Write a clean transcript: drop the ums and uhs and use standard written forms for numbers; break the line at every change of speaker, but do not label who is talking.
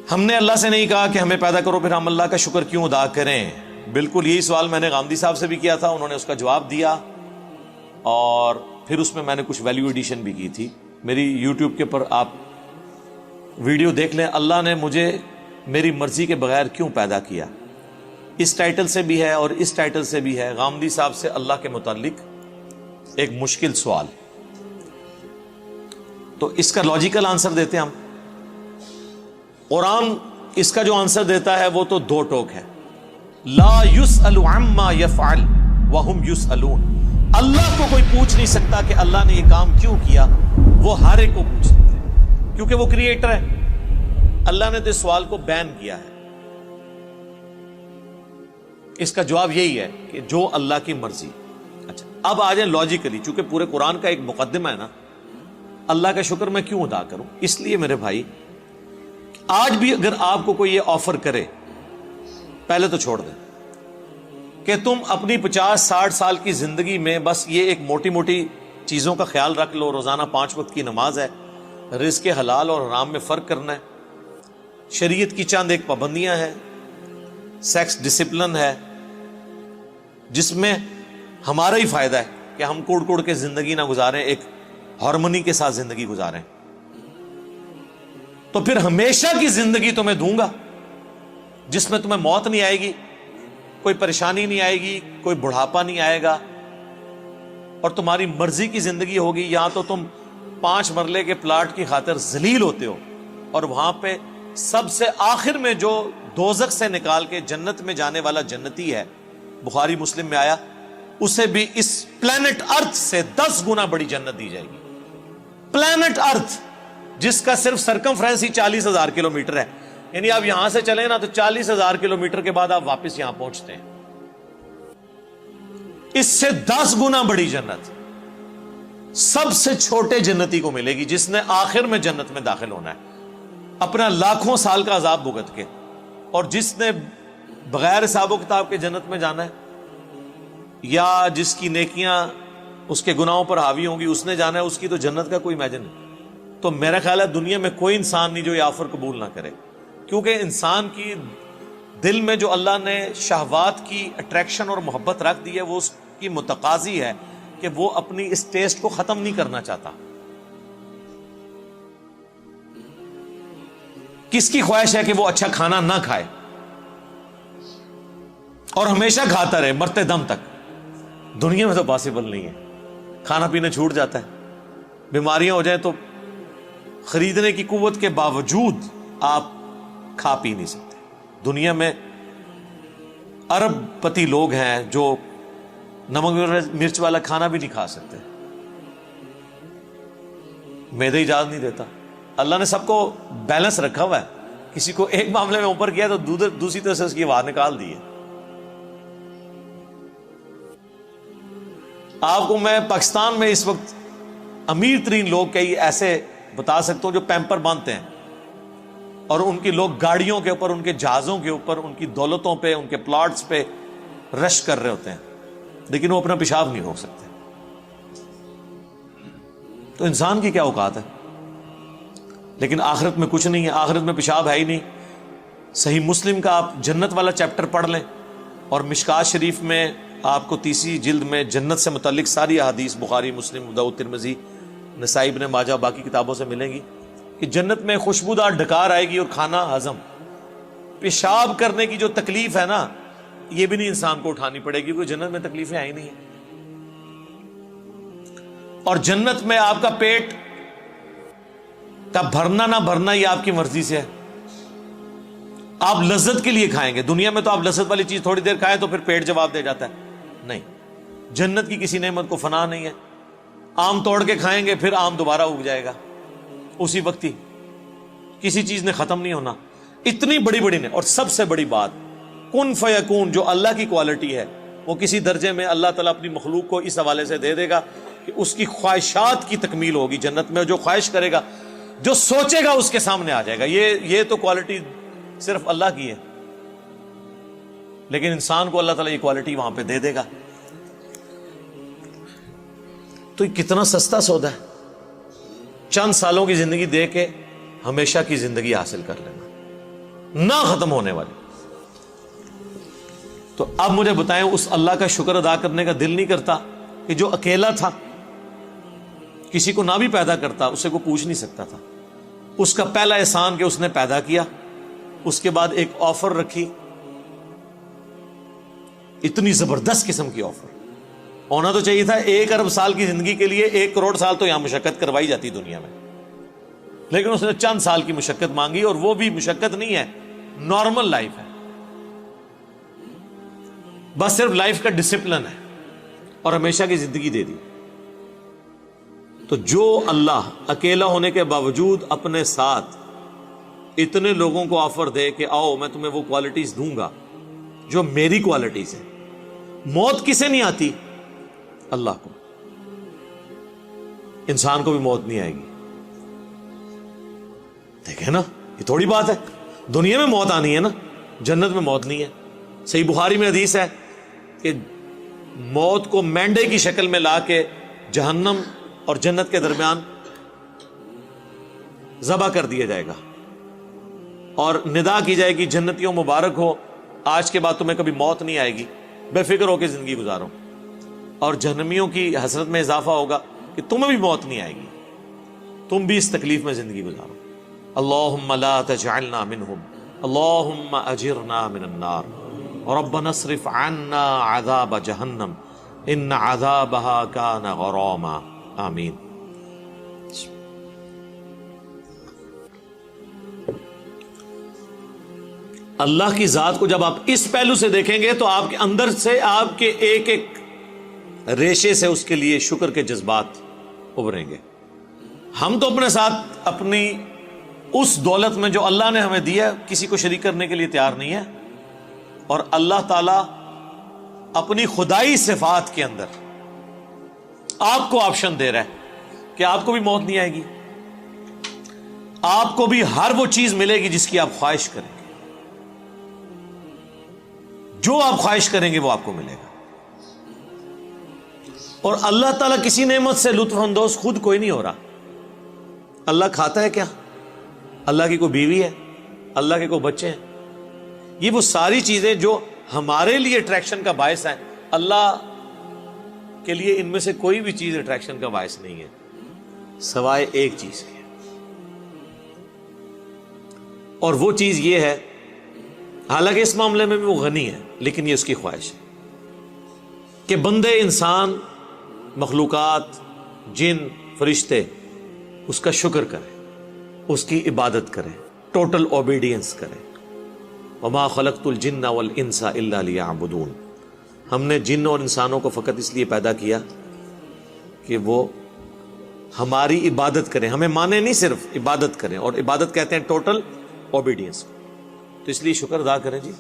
ہم نے اللہ سے نہیں کہا کہ ہمیں پیدا کرو پھر ہم اللہ کا شکر کیوں ادا کریں. بالکل یہی سوال میں نے غامدی صاحب سے بھی کیا تھا, انہوں نے اس کا جواب دیا, اور پھر اس میں میں نے کچھ ویلیو ایڈیشن بھی کی تھی. میری یوٹیوب کے پر آپ ویڈیو دیکھ لیں, اللہ نے مجھے میری مرضی کے بغیر کیوں پیدا کیا. اس ٹائٹل سے بھی ہے اور اس ٹائٹل سے بھی ہے, غامدی صاحب سے اللہ کے متعلق ایک مشکل سوال. تو اس کا لاجیکل آنسر دیتے ہیں ہم. قرآن اس کا جو آنسر دیتا ہے وہ تو دو ٹوک ہے. لا یسأل عما یفعل وہم یسألون. اللہ کو کوئی پوچھ نہیں سکتا کہ اللہ نے یہ کام کیوں کیا, وہ ہر ایک کو پوچھ سکتے ہیں کیونکہ وہ کریٹر ہے. اللہ نے تو اس سوال کو بین کیا ہے. اس کا جواب یہی ہے کہ جو اللہ کی مرضی. اچھا اب آ جائیں لاجیکلی, چونکہ پورے قرآن کا ایک مقدمہ ہے نا, اللہ کا شکر میں کیوں ادا کروں. اس لیے میرے بھائی, آج بھی اگر آپ کو کوئی یہ آفر کرے, پہلے تو چھوڑ دیں کہ تم اپنی 50-60 سال کی زندگی میں بس یہ ایک موٹی موٹی چیزوں کا خیال رکھ لو, روزانہ 5 وقت کی نماز ہے, رزق حلال اور حرام میں فرق کرنا ہے, شریعت کی چند ایک پابندیاں ہیں, سیکس ڈسپلن ہے جس میں ہمارا ہی فائدہ ہے کہ ہم کوڑ کوڑ کے زندگی نہ گزاریں, ایک ہارمونی کے ساتھ زندگی گزاریں. تو پھر ہمیشہ کی زندگی تمہیں دوں گا جس میں تمہیں موت نہیں آئے گی, کوئی پریشانی نہیں آئے گی, کوئی بڑھاپا نہیں آئے گا, اور تمہاری مرضی کی زندگی ہوگی. یہاں تو تم 5 مرلے کے پلاٹ کی خاطر ذلیل ہوتے ہو, اور وہاں پہ سب سے آخر میں جو دوزخ سے نکال کے جنت میں جانے والا جنتی ہے, بخاری مسلم میں آیا, اسے بھی اس پلانٹ ارتھ سے 10 گنا بڑی جنت دی جائے گی. پلانٹ ارتھ جس کا صرف سرکمفرنس ہی 40,000 کلومیٹر ہے, یعنی آپ یہاں سے چلیں نا تو 40,000 کلومیٹر کے بعد آپ واپس یہاں پہنچتے ہیں. اس سے 10 گنا بڑی جنت سب سے چھوٹے جنتی کو ملے گی جس نے آخر میں جنت میں داخل ہونا ہے اپنا لاکھوں سال کا عذاب بھگت کے, اور جس نے بغیر حساب و کتاب کے جنت میں جانا ہے, یا جس کی نیکیاں اس کے گناہوں پر حاوی ہوں گی اس نے جانا ہے, اس کی تو جنت کا کوئی امیجن نہیں. تو میرا خیال ہے دنیا میں کوئی انسان نہیں جو یہ آفر قبول نہ کرے, کیونکہ انسان کی دل میں جو اللہ نے شہوات کی اٹریکشن اور محبت رکھ دی ہے وہ اس کی متقاضی ہے کہ وہ اپنی اس ٹیسٹ کو ختم نہیں کرنا چاہتا. کس کی خواہش ہے کہ وہ اچھا کھانا نہ کھائے اور ہمیشہ کھاتا رہے مرتے دم تک؟ دنیا میں تو پاسبل نہیں ہے. کھانا پینا چھوٹ جاتا ہے, بیماریاں ہو جائیں تو خریدنے کی قوت کے باوجود آپ کھا پی نہیں سکتے. دنیا میں ارب پتی لوگ ہیں جو نمک مرچ والا کھانا بھی نہیں کھا سکتے, معدہ اجازت نہیں دیتا. اللہ نے سب کو بیلنس رکھا ہوا ہے, کسی کو ایک معاملے میں اوپر کیا تو دوسری طرف سے اس کی آواز نکال دی ہے. آپ کو میں پاکستان میں اس وقت امیر ترین لوگ کئی ایسے بتا سکتا ہوں جو پیمپر باندھتے ہیں, اور ان کی لوگ گاڑیوں کے اوپر, ان کے جہازوں کے اوپر, ان کی دولتوں پہ, ان کے پلاٹس پہ رش کر رہے ہوتے ہیں, لیکن وہ اپنا پیشاب نہیں روک سکتے. تو انسان کی کیا اوقات ہے؟ لیکن آخرت میں کچھ نہیں ہے, آخرت میں پیشاب ہے ہی نہیں. صحیح مسلم کا آپ جنت والا چیپٹر پڑھ لیں, اور مشکات شریف میں آپ کو 30 جلد میں جنت سے متعلق ساری احادیث بخاری, مسلم, ابو داؤد, ترمذی, نسائی, ابن ماجہ, باقی کتابوں سے ملیں گی کہ جنت میں خوشبودار ڈکار آئے گی اور کھانا ہضم. پیشاب کرنے کی جو تکلیف ہے نا, یہ بھی نہیں انسان کو اٹھانی پڑے گی, کیونکہ جنت میں تکلیفیں آئی نہیں ہیں. اور جنت میں آپ کا پیٹ کا بھرنا نہ بھرنا یہ آپ کی مرضی سے ہے. آپ لذت کے لیے کھائیں گے. دنیا میں تو آپ لذت والی چیز تھوڑی دیر کھائیں تو پھر پیٹ جواب دے جاتا ہے. نہیں, جنت کی کسی نعمت کو فنا نہیں ہے. آم توڑ کے کھائیں گے پھر آم دوبارہ اگ جائے گا اسی وقت ہی, کسی چیز نے ختم نہیں ہونا. اتنی بڑی بڑی نے. اور سب سے بڑی بات, کن فیکون جو اللہ کی کوالٹی ہے وہ کسی درجے میں اللہ تعالیٰ اپنی مخلوق کو اس حوالے سے دے دے گا کہ اس کی خواہشات کی تکمیل ہوگی جنت میں. جو خواہش کرے گا, جو سوچے گا اس کے سامنے آ جائے گا. یہ تو کوالٹی صرف اللہ کی ہے, لیکن انسان کو اللہ تعالیٰ یہ کوالٹی وہاں پہ دے دے گا. تو یہ کتنا سستا سودا ہے, چند سالوں کی زندگی دے کے ہمیشہ کی زندگی حاصل کر لینا. نہ ختم ہونے والی. تو اب مجھے بتائیں اس اللہ کا شکر ادا کرنے کا دل نہیں کرتا کہ جو اکیلا تھا, کسی کو نہ بھی پیدا کرتا, اسے کوئی پوچھ نہیں سکتا تھا, اس کا پہلا احسان کہ اس نے پیدا کیا, اس کے بعد ایک آفر رکھی, اتنی زبردست قسم کی آفر. ہونا تو چاہیے تھا 1 ارب سال کی زندگی کے لیے 1 کروڑ سال تو یہاں مشقت کروائی جاتی دنیا میں, لیکن اس نے چند سال کی مشقت مانگی, اور وہ بھی مشقت نہیں ہے, نارمل لائف ہے, بس صرف لائف کا ڈسپلن ہے, اور ہمیشہ کی زندگی دے دی. تو جو اللہ اکیلا ہونے کے باوجود اپنے ساتھ اتنے لوگوں کو آفر دے کہ آؤ میں تمہیں وہ کوالٹیز دوں گا جو میری کوالٹیز ہیں. موت کسے نہیں آتی؟ اللہ کو. انسان کو بھی موت نہیں آئے گی. دیکھیں نا, یہ تھوڑی بات ہے, دنیا میں موت آنی ہے نا, جنت میں موت نہیں ہے. صحیح بخاری میں حدیث ہے کہ موت کو مینڈے کی شکل میں لا کے جہنم اور جنت کے درمیان ذبح کر دیا جائے گا, اور ندا کی جائے گی جنتیوں مبارک ہو, آج کے بعد تمہیں کبھی موت نہیں آئے گی, بے فکر ہو کے زندگی گزارو. اور جہنمیوں کی حسرت میں اضافہ ہوگا کہ تمہیں بھی موت نہیں آئے گی, تم بھی اس تکلیف میں زندگی گزارو. اللہم لا تجعلنا منہم, اللہم اجرنا من النار, ربنا اصرف عنا عذاب جہنم ان عذابها کان غراما. آمین. اللہ کی ذات کو جب آپ اس پہلو سے دیکھیں گے تو آپ کے اندر سے, آپ کے ایک ایک ریشے سے اس کے لیے شکر کے جذبات ابھریں گے. ہم تو اپنے ساتھ اپنی اس دولت میں جو اللہ نے ہمیں دیا کسی کو شریک کرنے کے لیے تیار نہیں ہے, اور اللہ تعالی اپنی خدائی صفات کے اندر آپ کو آپشن دے رہا ہے کہ آپ کو بھی موت نہیں آئے گی, آپ کو بھی ہر وہ چیز ملے گی جس کی آپ خواہش کریں گے, جو آپ خواہش کریں گے وہ آپ کو ملے گا. اور اللہ تعالیٰ کسی نعمت سے لطف اندوز خود کوئی نہیں ہو رہا. اللہ کھاتا ہے کیا؟ اللہ کی کوئی بیوی ہے؟ اللہ کے کوئی بچے ہیں؟ یہ وہ ساری چیزیں جو ہمارے لیے اٹریکشن کا باعث ہیں, اللہ کے لیے ان میں سے کوئی بھی چیز اٹریکشن کا باعث نہیں ہے سوائے ایک چیز کے, اور وہ چیز یہ ہے, حالانکہ اس معاملے میں بھی وہ غنی ہے, لیکن یہ اس کی خواہش ہے کہ بندے, انسان, مخلوقات, جن, فرشتے اس کا شکر کریں, اس کی عبادت کریں, ٹوٹل اوبیڈینس کریں. وما خلقت الجن والانس الا لیعبدون. ہم نے جن اور انسانوں کو فقط اس لیے پیدا کیا کہ وہ ہماری عبادت کریں, ہمیں مانے نہیں, صرف عبادت کریں, اور عبادت کہتے ہیں ٹوٹل اوبیڈینس. تو اس لیے شکر ادا کریں جی.